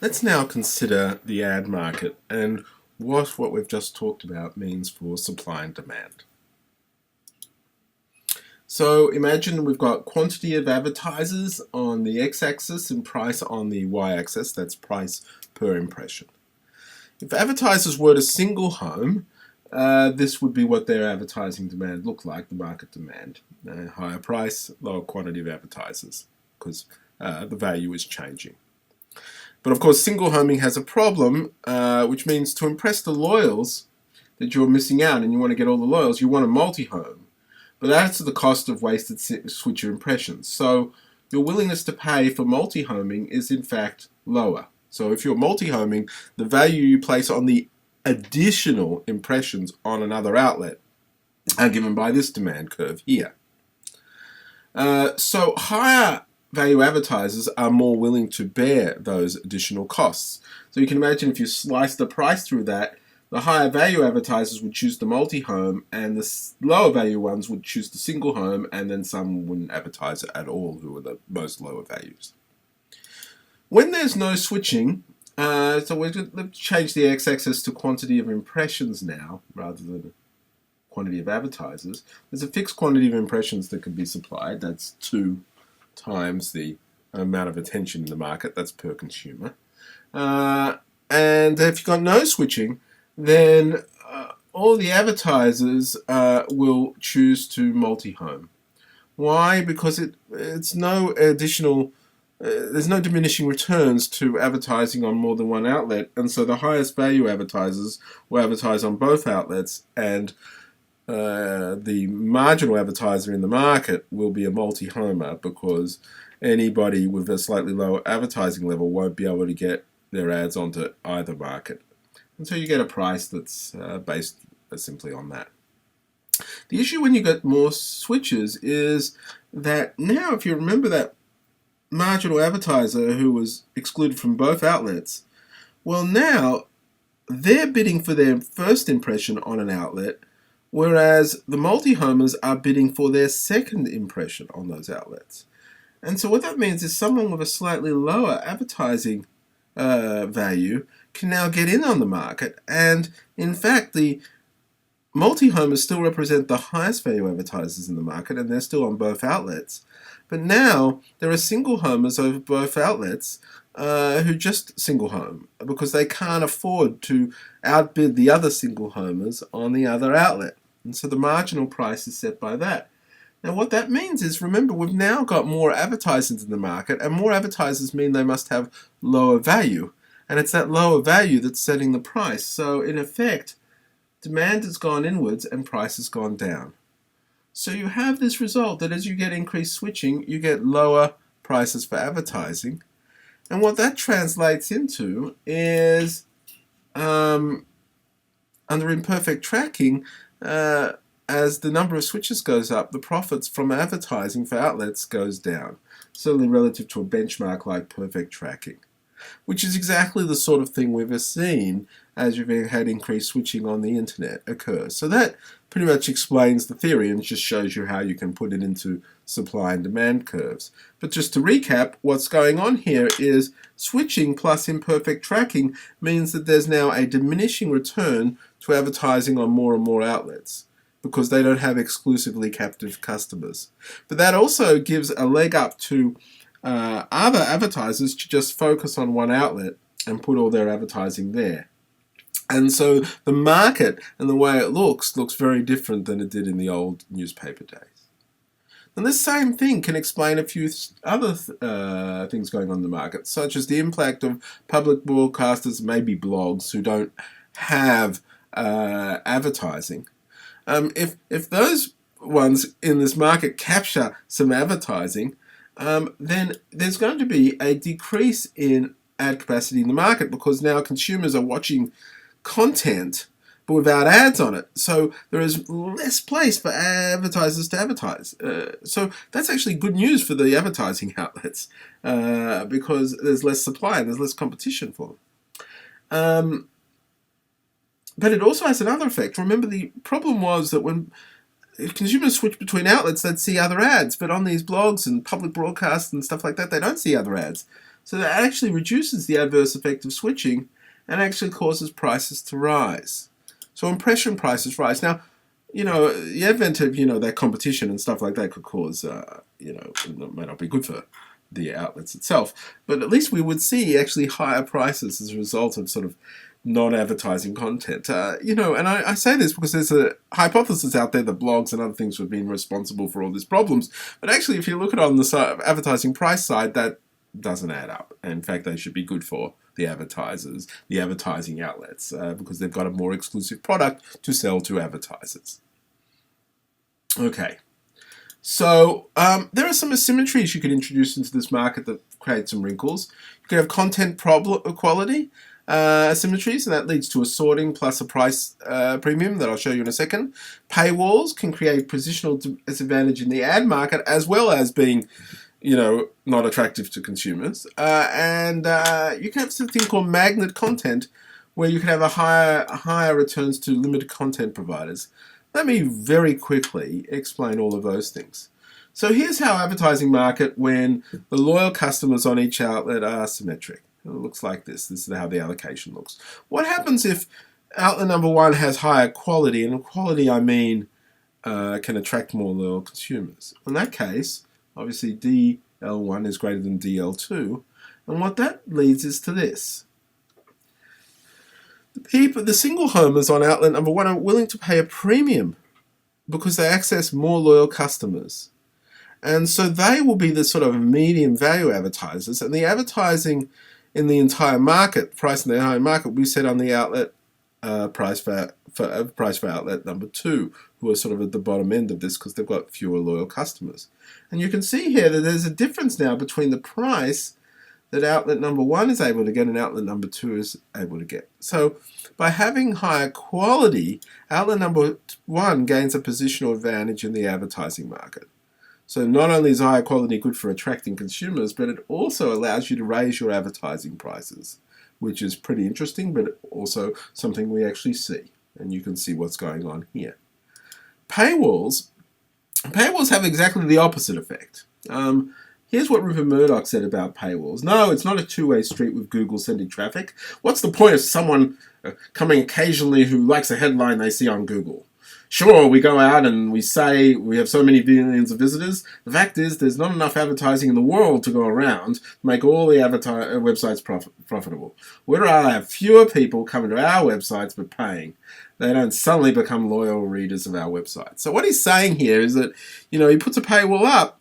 Let's now consider the ad market and what we've just talked about means for supply and demand. So imagine we've got quantity of advertisers on the x-axis and price on the y-axis, that's price per impression. If advertisers were to single home, this would be what their advertising demand looked like, the market demand. Higher price, lower quantity of advertisers, because the value is changing. But of course, single homing has a problem, which means to impress the loyals that you're missing out and you want to get all the loyals, you want a multi-home. But that's at the cost of wasted switcher impressions. So your willingness to pay for multi-homing is in fact lower. So if you're multi-homing, the value you place on the additional impressions on another outlet are given by this demand curve here. So higher value advertisers are more willing to bear those additional costs. So you can imagine if you slice the price through that, the higher value advertisers would choose the multi-home and the lower value ones would choose the single home, and then some wouldn't advertise it at all who are the most lower values. When there's no switching, so we're going to change the x-axis to quantity of impressions now rather than quantity of advertisers. There's a fixed quantity of impressions that can be supplied. That's 2 times the amount of attention in the market. That's per consumer. And if you've got no switching, then all the advertisers will choose to multi-home. Why? Because it's no additional, there's no diminishing returns to advertising on more than one outlet, and so the highest value advertisers will advertise on both outlets, and the marginal advertiser in the market will be a multi-homer, because anybody with a slightly lower advertising level won't be able to get their ads onto either market. And so you get a price that's based simply on that. The issue when you get more switches is that now, if you remember that marginal advertiser who was excluded from both outlets, well, now they're bidding for their first impression on an outlet, whereas the multi-homers are bidding for their second impression on those outlets. And so what that means is someone with a slightly lower advertising value can now get in on the market, and in fact the multi-homers still represent the highest value advertisers in the market, and they're still on both outlets. But now there are single homers over both outlets who just single home because they can't afford to outbid the other single homers on the other outlet. And so the marginal price is set by that. Now what that means is, remember, we've now got more advertisers in the market, and more advertisers mean they must have lower value. And it's that lower value that's setting the price. So in effect, demand has gone inwards and price has gone down. So you have this result that as you get increased switching, you get lower prices for advertising. And what that translates into is, under imperfect tracking, as the number of switches goes up, the profits from advertising for outlets goes down, certainly relative to a benchmark like perfect tracking, which is exactly the sort of thing we've seen as you've had increased switching on the internet occur. So that pretty much explains the theory and just shows you how you can put it into supply and demand curves. But just to recap, what's going on here is switching plus imperfect tracking means that there's now a diminishing return to advertising on more and more outlets, because they don't have exclusively captive customers. But that also gives a leg up to other advertisers to just focus on one outlet and put all their advertising there. And so the market and the way it looks very different than it did in the old newspaper days. And this same thing can explain a few other things going on in the market, such as the impact of public broadcasters, maybe blogs, who don't have advertising. If those ones in this market capture some advertising, then there's going to be a decrease in ad capacity in the market, because now consumers are watching content but without ads on it. So there is less place for advertisers to advertise. So that's actually good news for the advertising outlets, because there's less supply and there's less competition for them. But it also has another effect. Remember, the problem was that when consumers switch between outlets, they'd see other ads. But on these blogs and public broadcasts and stuff like that, they don't see other ads. So that actually reduces the adverse effect of switching and actually causes prices to rise. So impression prices rise. Now, the advent of, that competition and stuff like that could cause, it may not be good for the outlets itself, but at least we would see actually higher prices as a result of sort of non-advertising content. And I say this because there's a hypothesis out there that blogs and other things have been responsible for all these problems. But actually, if you look at it on the advertising price side, that doesn't add up. In fact, they should be good for the advertisers, the advertising outlets, because they've got a more exclusive product to sell to advertisers. Okay. So there are some asymmetries you could introduce into this market that create some wrinkles. You could have content quality asymmetries, and that leads to a sorting plus a price premium that I'll show you in a second. Paywalls can create positional disadvantage in the ad market, as well as being, not attractive to consumers. And you can have something called magnet content, where you can have a higher returns to limited content providers. Let me very quickly explain all of those things. So here's how advertising market when the loyal customers on each outlet are symmetric. It looks like this. This is how the allocation looks. What happens if outlet number one has higher quality? And quality, I mean, can attract more loyal consumers. In that case, obviously DL1 is greater than DL2. And what that leads is to this. The single homers on outlet number one are willing to pay a premium because they access more loyal customers. And so they will be the sort of medium value advertisers, and the advertising in the entire market, price in the entire market, will be set on the outlet price for outlet number two, who are sort of at the bottom end of this because they've got fewer loyal customers. And you can see here that there's a difference now between the price that outlet number one is able to get and outlet number two is able to get. So by having higher quality, outlet number one gains a positional advantage in the advertising market. So not only is higher quality good for attracting consumers, but it also allows you to raise your advertising prices, which is pretty interesting, but also something we actually see. And you can see what's going on here. Paywalls have exactly the opposite effect. Here's what Rupert Murdoch said about paywalls. No, it's not a two-way street with Google sending traffic. What's the point of someone coming occasionally who likes a headline they see on Google? Sure, we go out and we say we have so many billions of visitors. The fact is there's not enough advertising in the world to go around to make all the websites profitable. We'd rather have fewer people coming to our websites but paying. They don't suddenly become loyal readers of our website. So what he's saying here is that, he puts a paywall up,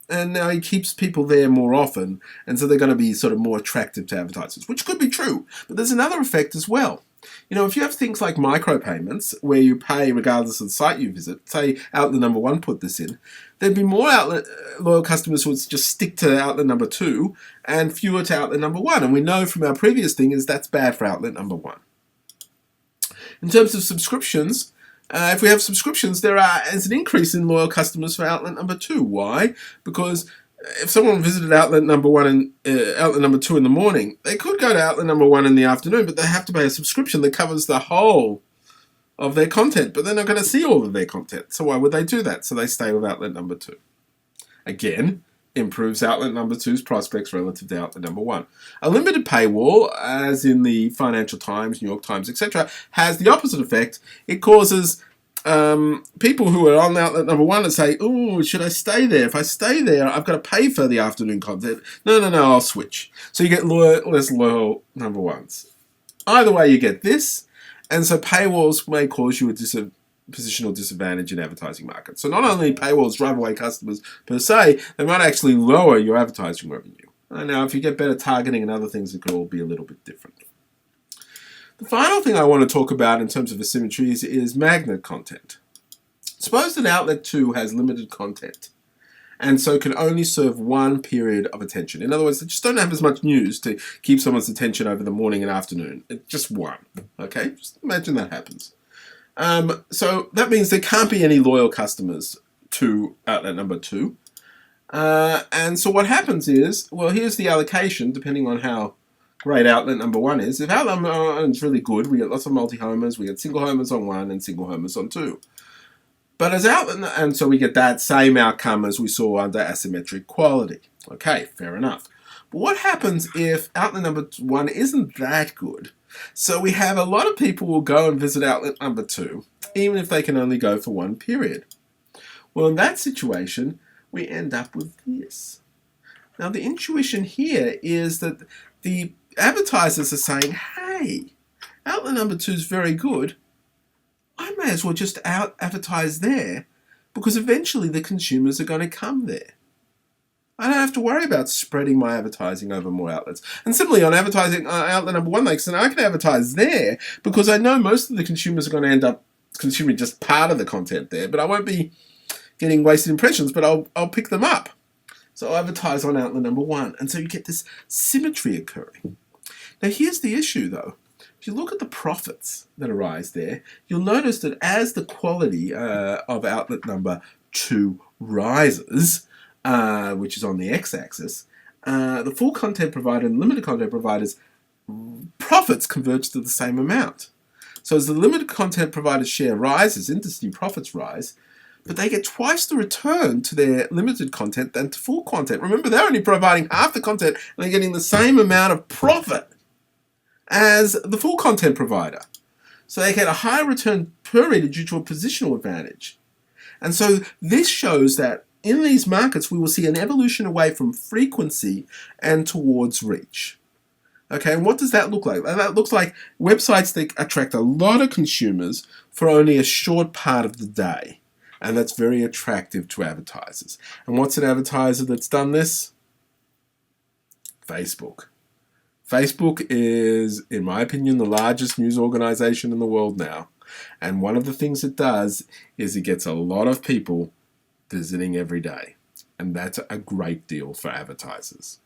and now he keeps people there more often, and so they're going to be sort of more attractive to advertisers, which could be true. But there's another effect as well. If you have things like micropayments, where you pay regardless of the site you visit, say outlet number one put this in, there'd be more loyal customers who would just stick to outlet number two, and fewer to outlet number one. And we know from our previous thing is that's bad for outlet number one. In terms of subscriptions, if we have subscriptions, there is an increase in loyal customers for outlet number two. Why? Because if someone visited outlet number one and outlet number two in the morning, they could go to outlet number one in the afternoon, but they have to pay a subscription that covers the whole of their content. But they're not going to see all of their content. So why would they do that? So they stay with outlet number two. Again, improves outlet number two's prospects relative to outlet number one. A limited paywall, as in the Financial Times, New York Times, etc., has the opposite effect. It causes people who are on outlet number one to say, "Oh, should I stay there? If I stay there, I've got to pay for the afternoon content. No, I'll switch." So you get less loyal number ones. Either way, you get this, and so paywalls may cause you a positional disadvantage in advertising markets. So not only paywalls drive away customers per se, they might actually lower your advertising revenue. And now, if you get better targeting and other things, it could all be a little bit different. The final thing I want to talk about in terms of asymmetries is magnet content. Suppose that outlet 2 has limited content, and so can only serve one period of attention. In other words, they just don't have as much news to keep someone's attention over the morning and afternoon. It's just one. Okay? Just imagine that happens. So that means there can't be any loyal customers to outlet number 2. And so what happens is, well, here's the allocation, depending on how great outlet number 1 is. If outlet number 1 is really good, we get lots of multi-homers, we get single homers on 1 and single homers on 2. But as outlet, and so we get that same outcome as we saw under asymmetric quality. Okay, fair enough. But what happens if outlet number 1 isn't that good? So we have a lot of people will go and visit outlet number 2, even if they can only go for one period. Well, in that situation, we end up with this. Now, the intuition here is that the advertisers are saying, hey, outlet number 2 is very good. I may as well just advertise there, because eventually the consumers are going to come there. I don't have to worry about spreading my advertising over more outlets. And similarly, on advertising outlet number 1, I can advertise there because I know most of the consumers are going to end up consuming just part of the content there, but I won't be getting wasted impressions, but I'll pick them up. So I'll advertise on outlet number 1, and so you get this symmetry occurring. Now here's the issue though. If you look at the profits that arise there, you'll notice that as the quality of outlet number 2 rises, which is on the x-axis, the full content provider and limited content providers' profits converge to the same amount. So as the limited content provider's share rises, industry profits rise, but they get twice the return to their limited content than to full content. Remember, they're only providing half the content and they're getting the same amount of profit as the full content provider. So they get a higher return per reader due to a positional advantage. And so this shows that in these markets, we will see an evolution away from frequency and towards reach. Okay, and what does that look like? That looks like websites that attract a lot of consumers for only a short part of the day. And that's very attractive to advertisers. And what's an advertiser that's done this? Facebook. Facebook is, in my opinion, the largest news organization in the world now. And one of the things it does is it gets a lot of people visiting every day. And that's a great deal for advertisers.